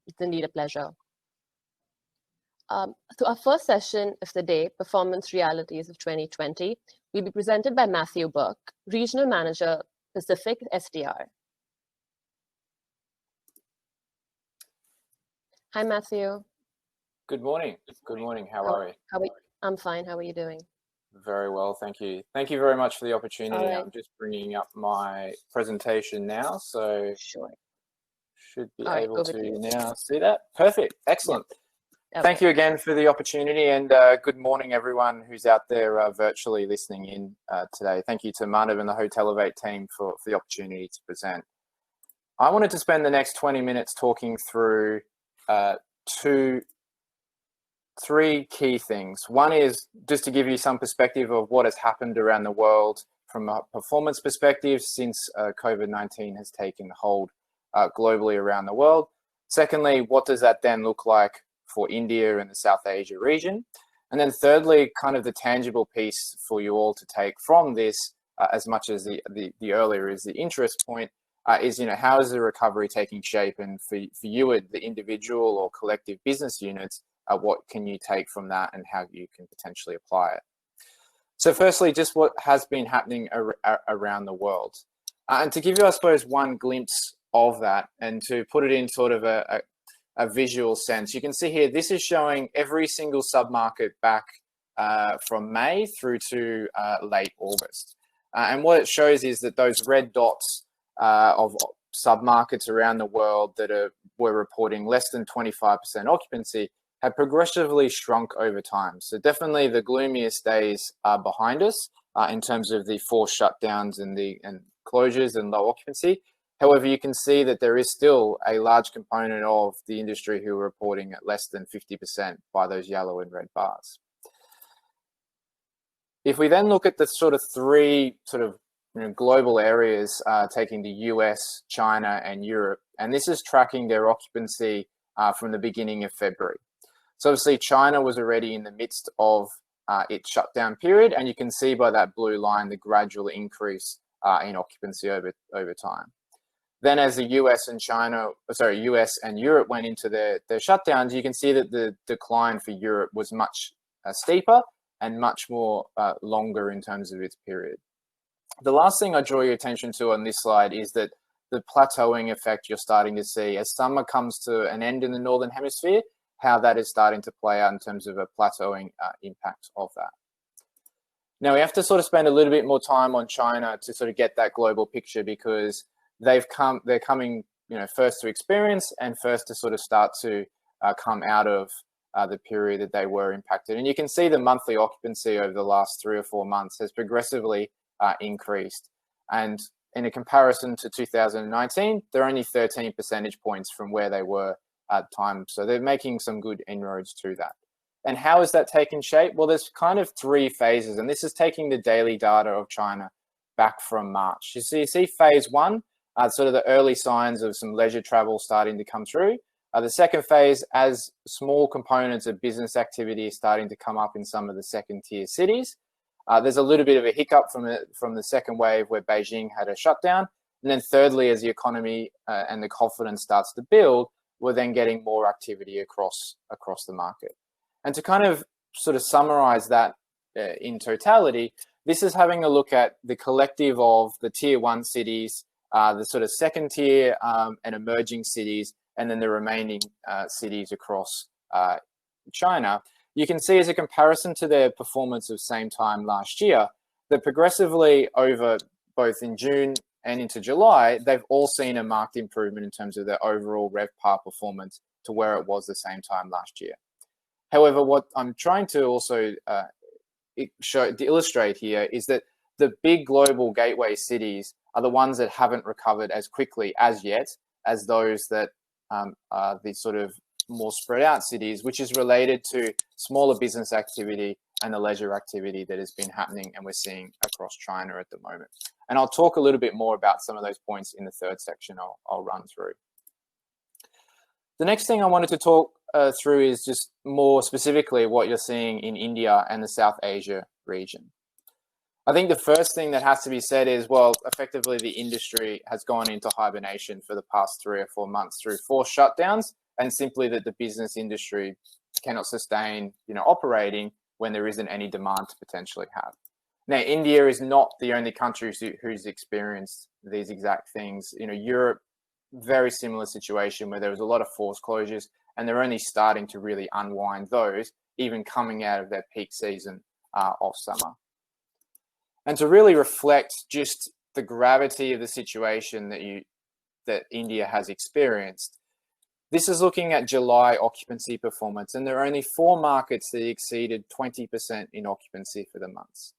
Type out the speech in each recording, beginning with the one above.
it's indeed a pleasure. So our first session of the day, Performance Realities of 2020, will be presented by Matthew Burke, Regional Manager, Pacific SDR. Hi, Matthew. Good morning. Good morning. How are we? I'm fine. How are you doing? Very well, thank you. Thank you very much for the opportunity. Right. I'm just bringing up my presentation now, so sure. Should be All able right, to now see that. Perfect. Excellent. Yeah. Thank you again for the opportunity, and good morning, everyone who's out there virtually listening in today. Thank you to Manav and the Hotelivate team for the opportunity to present. I wanted to spend the next 20 minutes talking through three key things. One is just to give you some perspective of what has happened around the world from a performance perspective since COVID-19 has taken hold globally around the world. Secondly, what does that then look like for India and the South Asia region? And then thirdly, kind of the tangible piece for you all to take from this, as much as the earlier is the interest point, is, how is the recovery taking shape? And for you at the individual or collective business units, what can you take from that and how you can potentially apply it? So firstly, just what has been happening around the world. And to give you, I suppose, one glimpse of that and to put it in sort of a visual sense, you can see here, this is showing every single submarket back from May through to late August. And what it shows is that those red dots of submarkets around the world that were reporting less than 25% occupancy have progressively shrunk over time. So definitely the gloomiest days are behind us in terms of the forced shutdowns and closures and low occupancy. However, you can see that there is still a large component of the industry who are reporting at less than 50% by those yellow and red bars. If we then look at the sort of three global areas, taking the US, China, and Europe, and this is tracking their occupancy from the beginning of February. So obviously China was already in the midst of its shutdown period, and you can see by that blue line the gradual increase in occupancy over time. Then as the US and Europe went into their shutdowns, you can see that the decline for Europe was much steeper and much more longer in terms of its period. The last thing I draw your attention to on this slide is that the plateauing effect you're starting to see as summer comes to an end in the Northern Hemisphere, how that is starting to play out in terms of a plateauing impact of that. Now we have to sort of spend a little bit more time on China to sort of get that global picture, because they're coming, first to experience and first to sort of start to come out of the period that they were impacted. And you can see the monthly occupancy over the last 3 or 4 months has progressively increased. And in a comparison to 2019, they're only 13 percentage points from where they were at the time. So they're making some good inroads to that. And how is that taking shape? Well, there's kind of 3 phases, and this is taking the daily data of China back from March. You see phase 1, sort of the early signs of some leisure travel starting to come through. The second phase, as small components of business activity is starting to come up in some of the second tier cities. There's a little bit of a hiccup from the second wave where Beijing had a shutdown. And then thirdly, as the economy and the confidence starts to build, we're then getting more activity across the market. And to kind of sort of summarize that in totality, this is having a look at the collective of the tier 1 cities, the sort of second tier and emerging cities, and then the remaining cities across China. You can see as a comparison to their performance of same time last year, that progressively over both in June and into July, they've all seen a marked improvement in terms of their overall RevPAR performance to where it was the same time last year. However, what I'm trying to also illustrate here is that the big global gateway cities are the ones that haven't recovered as quickly as yet as those that are the sort of more spread out cities, which is related to smaller business activity and the leisure activity that has been happening and we're seeing across China at the moment. And I'll talk a little bit more about some of those points in the third section I'll run through. The next thing I wanted to talk through is just more specifically what you're seeing in India and the South Asia region. I think the first thing that has to be said is, well, effectively the industry has gone into hibernation for the past 3 or 4 months through forced shutdowns, and simply that the business industry cannot sustain, operating when there isn't any demand to potentially have. Now, India is not the only country who's experienced these exact things. Europe, very similar situation where there was a lot of forced closures, and they're only starting to really unwind those, even coming out of their peak season of summer. And to really reflect just the gravity of the situation that India has experienced, this is looking at July occupancy performance, and there are only 4 markets that exceeded 20% in occupancy for the months.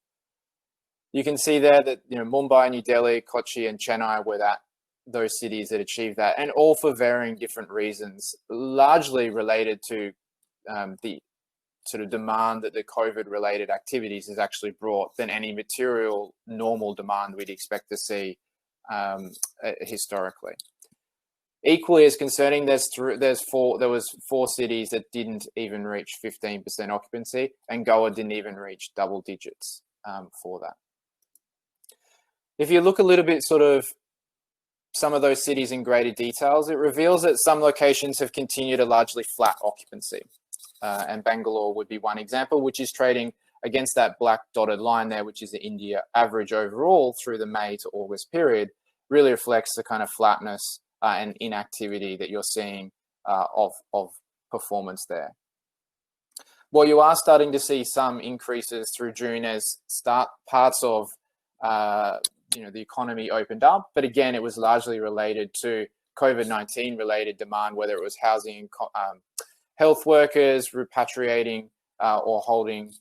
You can see there that Mumbai, New Delhi, Kochi, and Chennai were those cities that achieved that, and all for varying different reasons, largely related to the sort of demand that the COVID-related activities has actually brought than any material normal demand we'd expect to see historically. Equally as concerning, there was 4 cities that didn't even reach 15% occupancy, and Goa didn't even reach double digits for that. If you look a little bit sort of some of those cities in greater details, it reveals that some locations have continued a largely flat occupancy. And Bangalore would be one example, which is trading against that black dotted line there, which is the India average overall through the May to August period, really reflects the kind of flatness and inactivity that you're seeing of performance there. Well, you are starting to see some increases through June as parts of the economy opened up, but again, it was largely related to COVID-19 related demand, whether it was housing, health workers repatriating or holding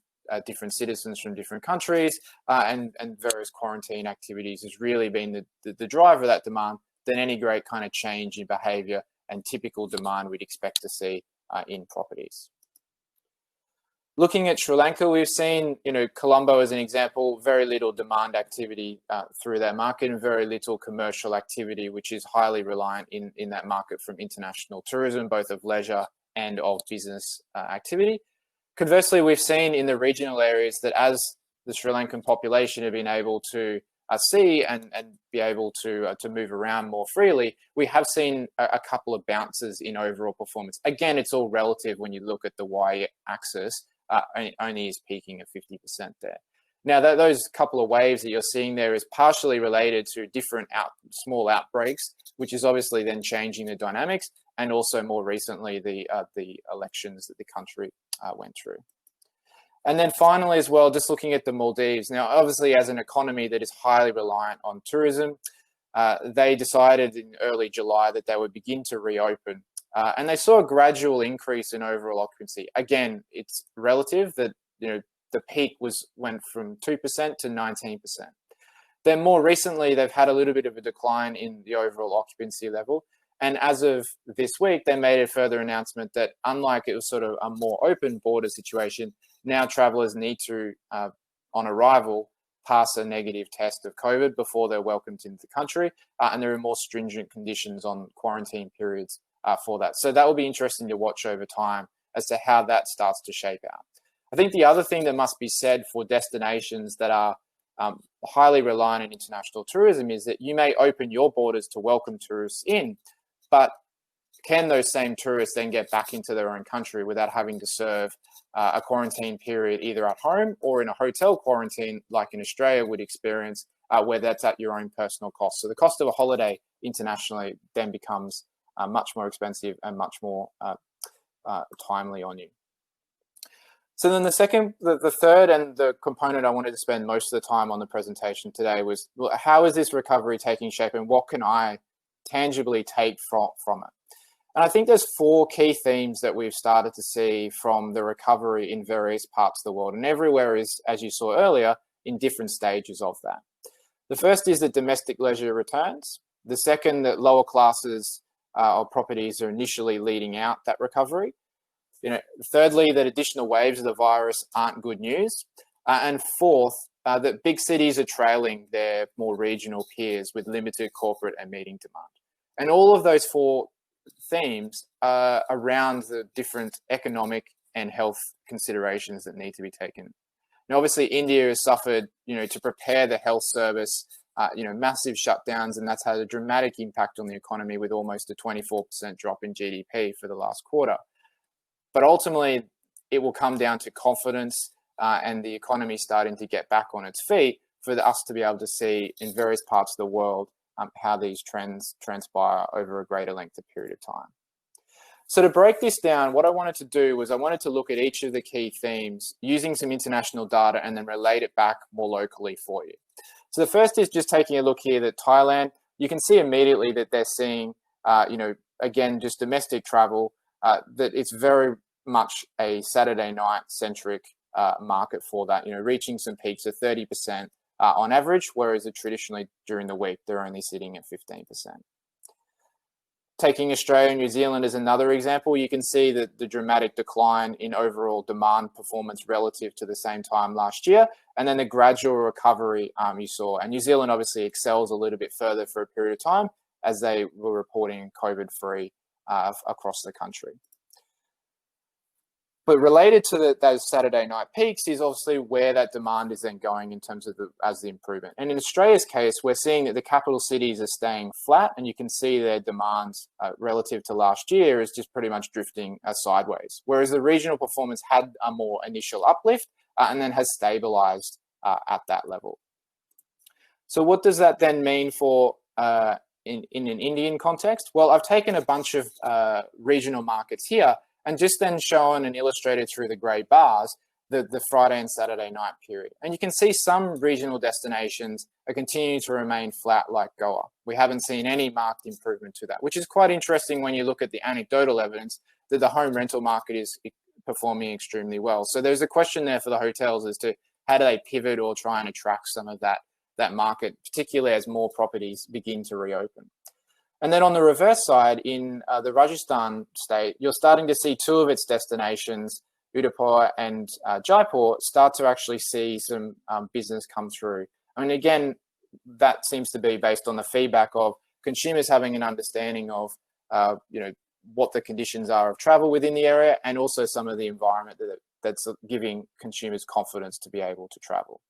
different citizens from different countries, and various quarantine activities has really been the driver of that demand than any great kind of change in behavior and typical demand we'd expect to see in properties. Looking at Sri Lanka, we've seen, Colombo as an example, very little demand activity through that market and very little commercial activity, which is highly reliant in that market from international tourism, both of leisure and of business activity. Conversely, we've seen in the regional areas that as the Sri Lankan population have been able to see and be able to move around more freely, we have seen a couple of bounces in overall performance. Again, it's all relative when you look at the y-axis, only is peaking at 50% there. Now, those couple of waves that you're seeing there is partially related to different small outbreaks, which is obviously then changing the dynamics, and also more recently the elections that the country went through. And then finally as well, just looking at the Maldives. Now, obviously as an economy that is highly reliant on tourism, they decided in early July that they would begin to reopen. And they saw a gradual increase in overall occupancy. Again, it's relative that, the peak went from 2% to 19%. Then more recently, they've had a little bit of a decline in the overall occupancy level. And as of this week, they made a further announcement that unlike it was sort of a more open border situation, now travelers need to, on arrival, pass a negative test of COVID before they're welcomed into the country. And there are more stringent conditions on quarantine periods for that. So that will be interesting to watch over time as to how that starts to shape out. I think the other thing that must be said for destinations that are highly reliant on international tourism is that you may open your borders to welcome tourists in, but can those same tourists then get back into their own country without having to serve a quarantine period either at home or in a hotel quarantine like in Australia would experience, where that's at your own personal cost. So the cost of a holiday internationally then becomes much more expensive and much more timely on you. So then the third and the component I wanted to spend most of the time on the presentation today was, well, how is this recovery taking shape and what can I tangibly take from it? And I think there's 4 key themes that we've started to see from the recovery in various parts of the world, and everywhere is, as you saw earlier, in different stages of that. The first is that domestic leisure returns. The second, that lower classes of properties are initially leading out that recovery. Thirdly, that additional waves of the virus aren't good news. And fourth, that big cities are trailing their more regional peers with limited corporate and meeting demand. And all of those 4 themes are around the different economic and health considerations that need to be taken Now, obviously, India has suffered, to prepare the health service, massive shutdowns, and that's had a dramatic impact on the economy with almost a 24% drop in GDP for the last quarter. But ultimately, it will come down to confidence and the economy starting to get back on its feet for us to be able to see in various parts of the world how these trends transpire over a greater length of period of time. So to break this down, what I wanted to do was I wanted to look at each of the key themes using some international data and then relate it back more locally for you. So the first is just taking a look here that Thailand, you can see immediately that they're seeing, again, just domestic travel, that it's very much a Saturday night centric market for that, reaching some peaks of 30% on average, whereas traditionally during the week, they're only sitting at 15%. Taking Australia and New Zealand as another example, you can see that the dramatic decline in overall demand performance relative to the same time last year, and then the gradual recovery you saw. And New Zealand obviously excels a little bit further for a period of time as they were reporting COVID-free across the country. But related to those Saturday night peaks is obviously where that demand is then going in terms of the improvement. And in Australia's case, we're seeing that the capital cities are staying flat, and you can see their demands relative to last year is just pretty much drifting sideways. Whereas the regional performance had a more initial uplift and then has stabilized at that level. So what does that then mean for in an Indian context? Well, I've taken a bunch of regional markets here and just then shown and illustrated through the grey bars the Friday and Saturday night period. And you can see some regional destinations are continuing to remain flat like Goa. We haven't seen any marked improvement to that, which is quite interesting when you look at the anecdotal evidence that the home rental market is performing extremely well. So there's a question there for the hotels as to how do they pivot or try and attract some of that market, particularly as more properties begin to reopen. And then on the reverse side, in the Rajasthan state, you're starting to see two of its destinations, Udaipur and Jaipur, start to actually see some business come through. I mean, again, that seems to be based on the feedback of consumers having an understanding of, what the conditions are of travel within the area, and also some of the environment that's giving consumers confidence to be able to travel.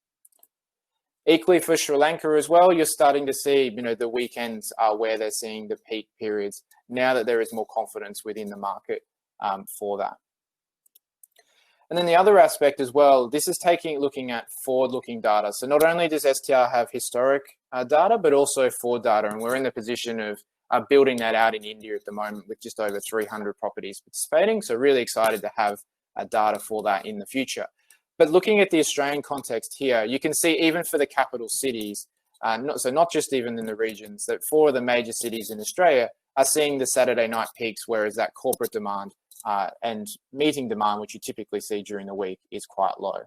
Equally for Sri Lanka as well, you're starting to see, the weekends are where they're seeing the peak periods now that there is more confidence within the market for that. And then the other aspect as well, this is looking at forward-looking data. So not only does STR have historic data, but also forward data. And we're in the position of building that out in India at the moment with just over 300 properties participating. So really excited to have data for that in the future. But looking at the Australian context here, you can see even for the capital cities, not just even in the regions, that 4 of the major cities in Australia are seeing the Saturday night peaks, whereas that corporate demand and meeting demand, which you typically see during the week, is quite low.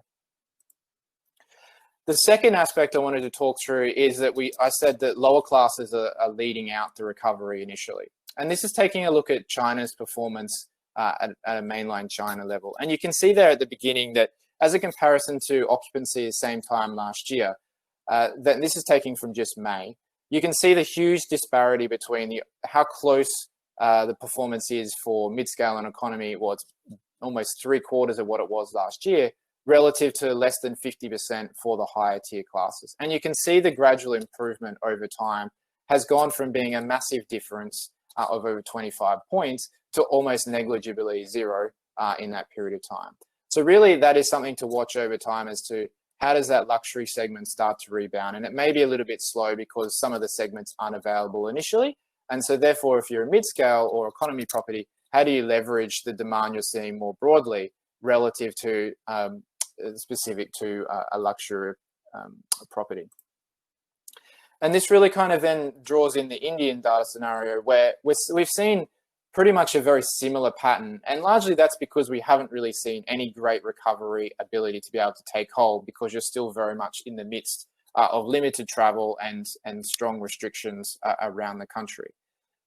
The second aspect I wanted to talk through is that I said that lower classes are leading out the recovery initially. And this is taking a look at China's performance at a mainland China level. And you can see there at the beginning that as a comparison to occupancy at the same time last year, that this is taking from just May, you can see the huge disparity between how close the performance is for mid-scale and economy. Well, it's almost 3/4 of what it was last year, relative to less than 50% for the higher tier classes. And you can see the gradual improvement over time has gone from being a massive difference of over 25 points to almost negligibly zero in that period of time. So really that is something to watch over time as to how does that luxury segment start to rebound. And it may be a little bit slow because some of the segments aren't available initially. And so therefore, if you're a mid-scale or economy property, how do you leverage the demand you're seeing more broadly relative to specific to a luxury property? And this really kind of then draws in the Indian data scenario where we've seen pretty much a very similar pattern. And largely that's because we haven't really seen any great recovery ability to be able to take hold because you're still very much in the midst of limited travel and strong restrictions around the country.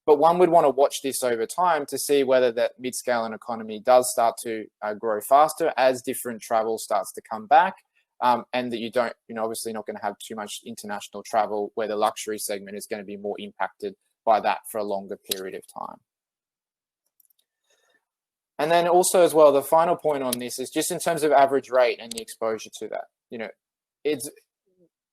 But one would want to watch this over time to see whether that mid-scale and economy does start to grow faster as different travel starts to come back, and that you're obviously not going to have too much international travel where the luxury segment is going to be more impacted by that for a longer period of time. And then also as well, the final point on this is just in terms of average rate and the exposure to that. it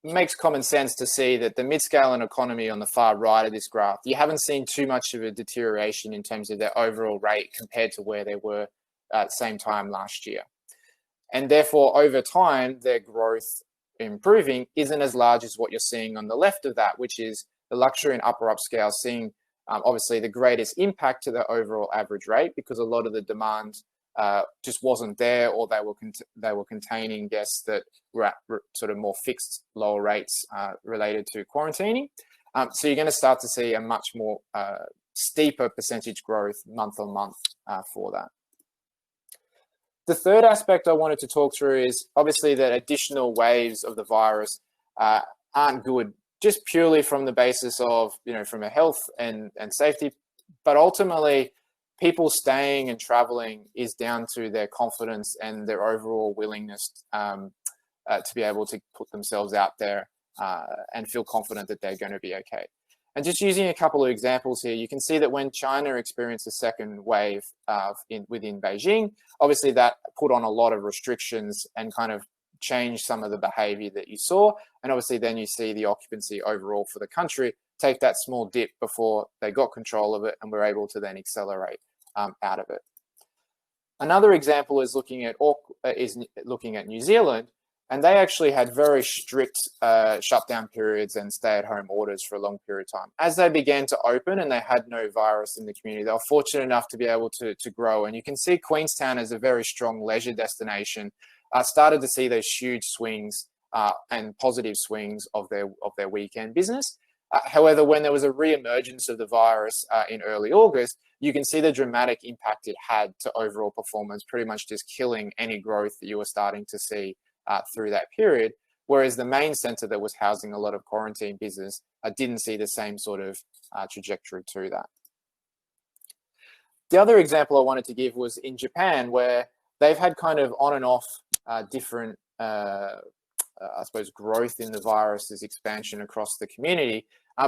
makes common sense to see that the mid-scale and economy on the far right of this graph, you haven't seen too much of a deterioration in terms of their overall rate compared to where they were at the same time last year. And therefore, over time, their growth improving isn't as large as what you're seeing on the left of that, which is the luxury and upper upscale seeing obviously the greatest impact to the overall average rate, because a lot of the demand just wasn't there, or they were containing guests that were at sort of more fixed lower rates related to quarantining. So you're going to start to see a much more steeper percentage growth month on month for that. The third aspect I wanted to talk through is obviously that additional waves of the virus aren't good, just purely from the basis of, from a health and safety, but ultimately people staying and traveling is down to their confidence and their overall willingness to be able to put themselves out there and feel confident that they're going to be okay. And just using a couple of examples here, you can see that when China experienced a second wave within Beijing, obviously that put on a lot of restrictions and kind of changed some of the behavior that you saw. And obviously then you see the occupancy overall for the country take that small dip before they got control of it and were able to then accelerate out of it. Another example is looking at New Zealand, and they actually had very strict shutdown periods and stay-at-home orders for a long period of time. As they began to open and they had no virus in the community, they were fortunate enough to be able to grow. And you can see Queenstown as a very strong leisure destination started to see those huge swings and positive swings of their weekend business. However, when there was a re-emergence of the virus in early August, you can see the dramatic impact it had to overall performance, pretty much just killing any growth that you were starting to see through that period. Whereas the main center that was housing a lot of quarantine business didn't see the same sort of trajectory to that. The other example I wanted to give was in Japan, where they've had kind of on and off different, I suppose, growth in the virus's expansion across the community.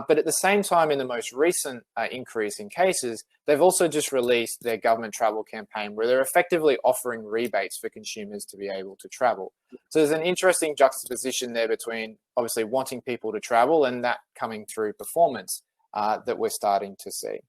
But at the same time, in the most recent increase in cases, they've also just released their government travel campaign where they're effectively offering rebates for consumers to be able to travel. So there's an interesting juxtaposition there between obviously wanting people to travel and that coming through performance that we're starting to see.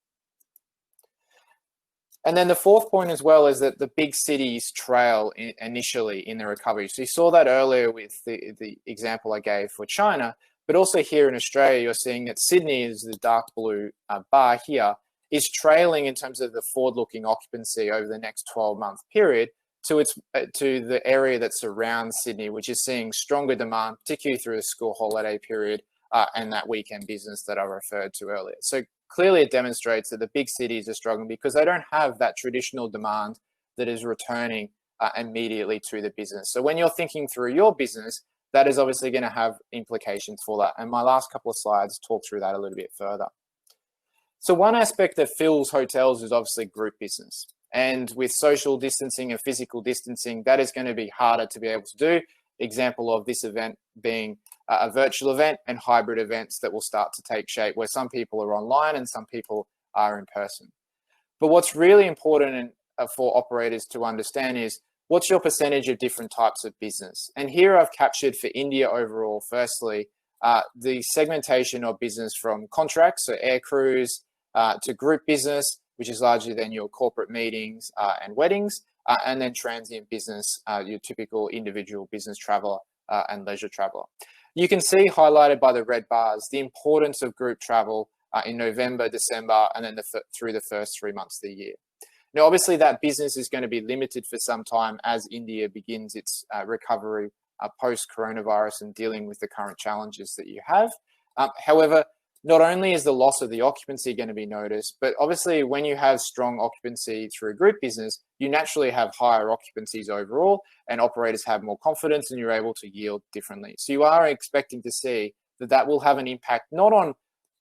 And then the fourth point as well is that the big cities trail initially in the recovery. So you saw that earlier with the example I gave for China, but also here in Australia, you're seeing that Sydney is the dark blue bar here, is trailing in terms of the forward-looking occupancy over the next 12-month period to the area that surrounds Sydney, which is seeing stronger demand, particularly through the school holiday period and that weekend business that I referred to earlier. So clearly it demonstrates that the big cities are struggling because they don't have that traditional demand that is returning immediately to the business. So when you're thinking through your business, that is obviously going to have implications for that. And my last couple of slides talk through that a little bit further. So one aspect that fills hotels is obviously group business. And with social distancing and physical distancing, that is going to be harder to be able to do. Example of this event being a virtual event and hybrid events that will start to take shape where some people are online and some people are in person. But what's really important for operators to understand is what's your percentage of different types of business? And here I've captured for India overall, firstly, the segmentation of business from contracts, so air crews, to group business, which is largely then your corporate meetings and weddings, and then transient business, your typical individual business traveler and leisure traveler. You can see highlighted by the red bars the importance of group travel in November, December, and then through the first 3 months of the year. Now, obviously, that business is going to be limited for some time as India begins its recovery post-coronavirus and dealing with the current challenges that you have. However, not only is the loss of the occupancy going to be noticed, but obviously when you have strong occupancy through group business, you naturally have higher occupancies overall and operators have more confidence and you're able to yield differently. So you are expecting to see that will have an impact, not on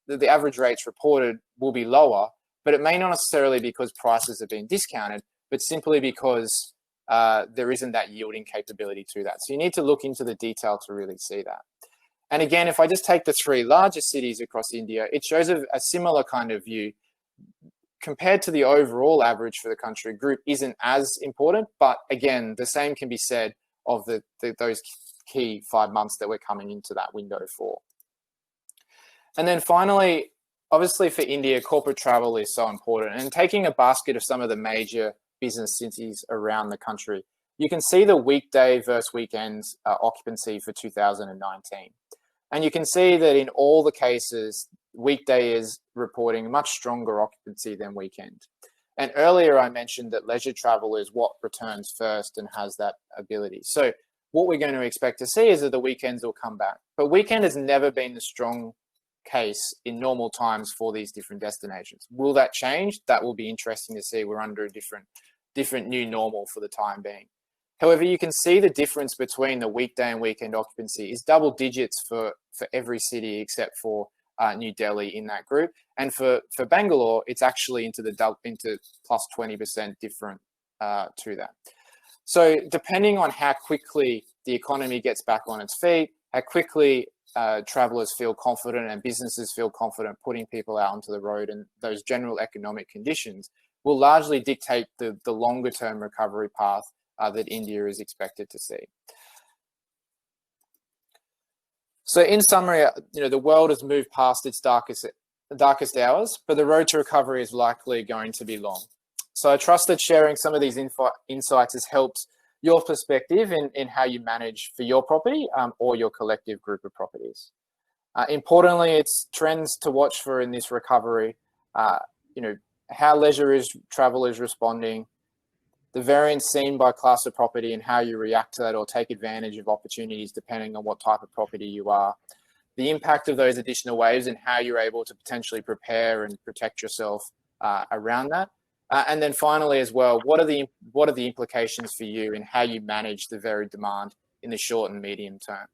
the average rates reported will be lower, but it may not necessarily because prices have been discounted, but simply because there isn't that yielding capability to that. So you need to look into the detail to really see that. And again, if I just take the three largest cities across India, it shows a similar kind of view. Compared to the overall average for the country, group isn't as important, but again, the same can be said of those key 5 months that we're coming into that window for. And then finally, obviously for India, corporate travel is so important. And taking a basket of some of the major business cities around the country, you can see the weekday versus weekends occupancy for 2019. And you can see that in all the cases, weekday is reporting much stronger occupancy than weekend. And earlier I mentioned that leisure travel is what returns first and has that ability. So what we're going to expect to see is that the weekends will come back. But weekend has never been the strong case in normal times for these different destinations. Will that change? That will be interesting to see. We're under a different new normal for the time being. However, you can see the difference between the weekday and weekend occupancy is double digits for every city except for New Delhi in that group. And for Bangalore, it's actually into plus 20% different to that. So depending on how quickly the economy gets back on its feet, how quickly travelers feel confident and businesses feel confident putting people out onto the road, and those general economic conditions will largely dictate the longer term recovery path that India is expected to see. So in summary, the world has moved past its darkest hours, but the road to recovery is likely going to be long. So I trust that sharing some of these insights has helped your perspective in how you manage for your property or your collective group of properties. Importantly, it's trends to watch for in this recovery, how leisure travel is responding, the variance seen by class of property and how you react to that or take advantage of opportunities depending on what type of property you are, the impact of those additional waves and how you're able to potentially prepare and protect yourself around that. And then finally as well, what are the implications for you and how you manage the varied demand in the short and medium term?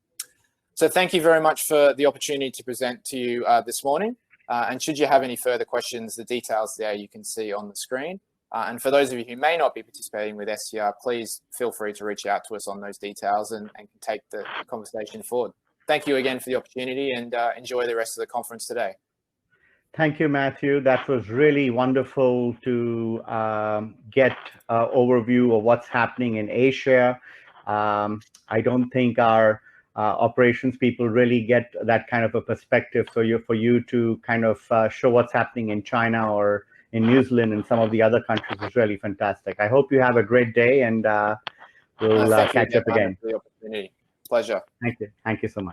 So thank you very much for the opportunity to present to you this morning. And should you have any further questions, the details there you can see on the screen. And for those of you who may not be participating with SCR, please feel free to reach out to us on those details and take the conversation forward. Thank you again for the opportunity and enjoy the rest of the conference today. Thank you, Matthew. That was really wonderful to get an overview of what's happening in Asia. I don't think our operations people really get that kind of a perspective. So for you to kind of show what's happening in China or in New Zealand and some of the other countries is really fantastic. I hope you have a great day and we'll catch up again. For the opportunity. Pleasure. Thank you. Thank you so much.